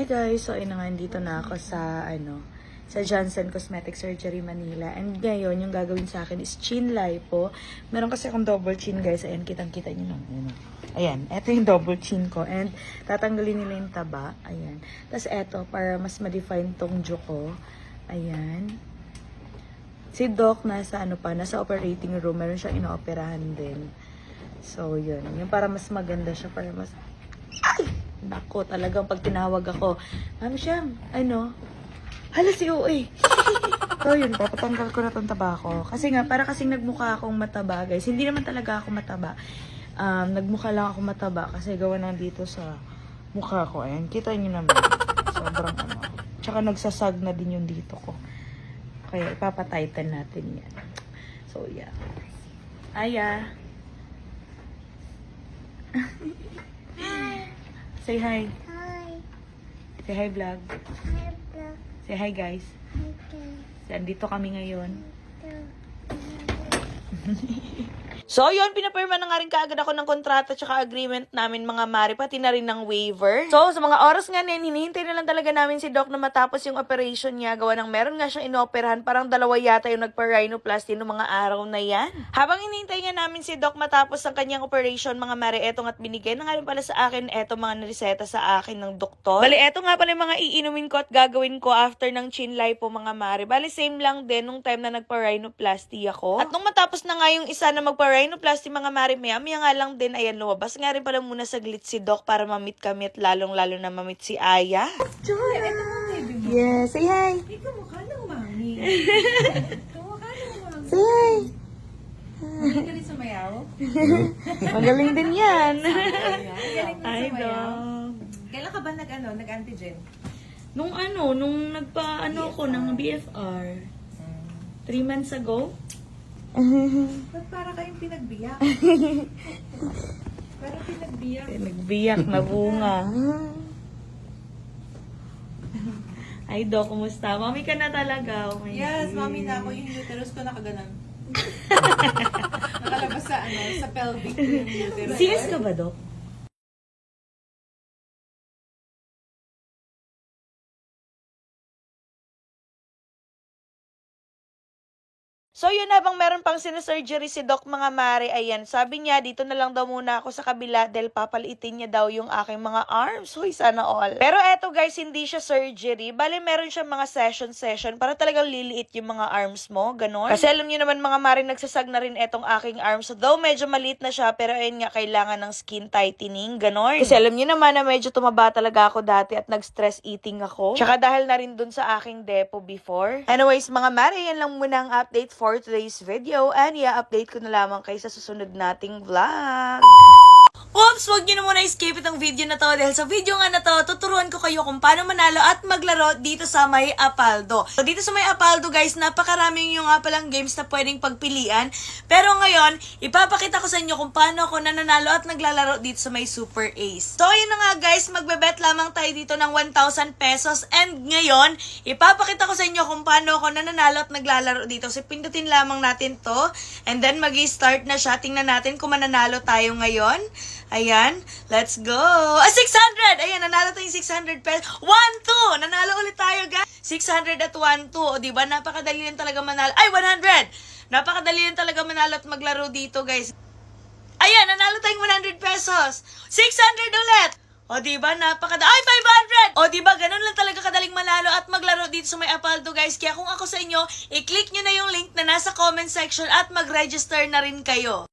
guys, so ayun na nga, dito na ako sa sa Johnson Cosmetic Surgery Manila. And ngayon, yung gagawin sa akin is chin lipo. Meron kasi akong double chin guys. Ayan, kitang-kita nyo lang. Ayan, eto yung double chin ko. And tatanggalin nila yung taba. Ayan. Tapos eto, para mas ma-define tong jaw ko. Ayan. Si Doc nasa nasa operating room. Meron siyang inooperahan din. So, yun. Yung para mas maganda siya. Para mas... Ay! Nako, talagang pag tinawag ako, Ma'am Siyam, hala si OA. So yun, papatanggal ko na tong taba ko. Kasi nga, para kasing nagmukha akong mataba, guys. Hindi naman talaga ako mataba. Nagmukha lang ako mataba kasi gawa na dito sa mukha ko. Ayan, kita nyo naman. Sobrang Tsaka nagsasag na din yung dito ko. Kaya ipapatighten natin yan. So yeah. Aya. Say hi. Hi. Say hi, vlog. Hi, vlog. Say hi, guys. Hi, guys. Andito kami ngayon. Ito. So, yun, pinapirma na nga rin kaagad ako ng kontrata tsaka agreement namin mga mare, pati na rin ng waiver. So, sa mga oras nga din, hinihintay na lang talaga namin si Doc na matapos yung operation niya. Gawa ng meron nga siyang inoperahan, parang 2 yata yung nagpa-rhinoplasty noong mga araw na yan. Habang hinihintay nga namin si Doc matapos ang kanyang operation, mga mare, etong at binigay na nga rin pala sa akin, eto mga nareseta sa akin ng doktor. Bali, eto nga pala yung mga iinumin ko at gagawin ko after ng chin lipo, mga mare. Bali, same lang din nung time na nagpa-rhinoplasty ako. At nung matapos na nga yung isa na magpa-rhinoplasty, mga mare, maya nga lang din, ayan, lumabas nga rin pala muna saglit si Doc para mamit kami at lalong-lalo na mamit si Aya. Joy, ito mo, baby mo. Yes, say hi. Ikaw mukha ng mami. Kamukha ng mami. Say hi. Magaling ka rin sumayaw? Magaling din yan. Magaling Ay, din sumayaw. Doc. Kailan ka ba nag-antigen? Nung ako ng BFR, 3 months ago. Ba't para kayong pinagbiyak? Parang pinagbiyak. Nagbiyak na bunga. Ay, Doc, kumusta? Mami ka na talaga. Oh my Yes, God. mami na ako. Yung uterus ko nakaganon. Nakalabas sa sa pelvic ko yung uterus. Serious ka ba, Doc? So yun, habang meron pang sinasurgery si Doc, mga mare, ayan, sabi niya, dito na lang daw muna ako sa kabila dahil papalitin niya daw yung aking mga arms. Hoy, sana all. Pero eto guys, hindi siya surgery. Bale, meron siya mga session para talagang liliit yung mga arms mo, ganon. Kasi alam niyo naman mga mare, nagsasag na rin etong aking arms. So, though medyo maliit na siya, pero ayun nga, kailangan ng skin tightening, ganon. Kasi alam niyo naman na medyo tumaba talaga ako dati at nag-stress eating ako. Tsaka dahil na rin dun sa aking depo before. Anyways, mga mare, yan lang muna ang update for today's video, and update ko na lamang kayo sa susunod nating vlog. Oops! Huwag nyo na muna skip itong video na to dahil sa video nga na to, tuturuan ko kayo kung paano manalo at maglaro dito sa May Apaldo. So dito sa May Apaldo guys, napakaraming yung palang games na pwedeng pagpilian. Pero ngayon, ipapakita ko sa inyo kung paano ako nananalo at naglalaro dito sa May Super Ace. So ayun na nga guys, magbebet lamang tayo dito ng 1,000 pesos. And ngayon, ipapakita ko sa inyo kung paano ako nananalo at naglalaro dito. So pindutin lamang natin to. And then mag-i-start na siya. Tingnan natin kung mananalo tayo ngayon. Ayan, let's go. 600! Ayan, nanalo tayong 600 pesos. 1-2! Nanalo ulit tayo, guys. 600 at 1-2. O, diba? Napakadali lang talaga manalo. Ay, 100! Napakadali lang talaga manalo at maglaro dito, guys. Ayan, nanalo tayong 100 pesos. 600 ulit! O, diba? Ay, 500! O, diba? Ganun lang talaga kadaling manalo at maglaro dito sa May Apaldo, guys. Kaya kung ako sa inyo, i-click nyo na yung link na nasa comment section at mag-register na rin kayo.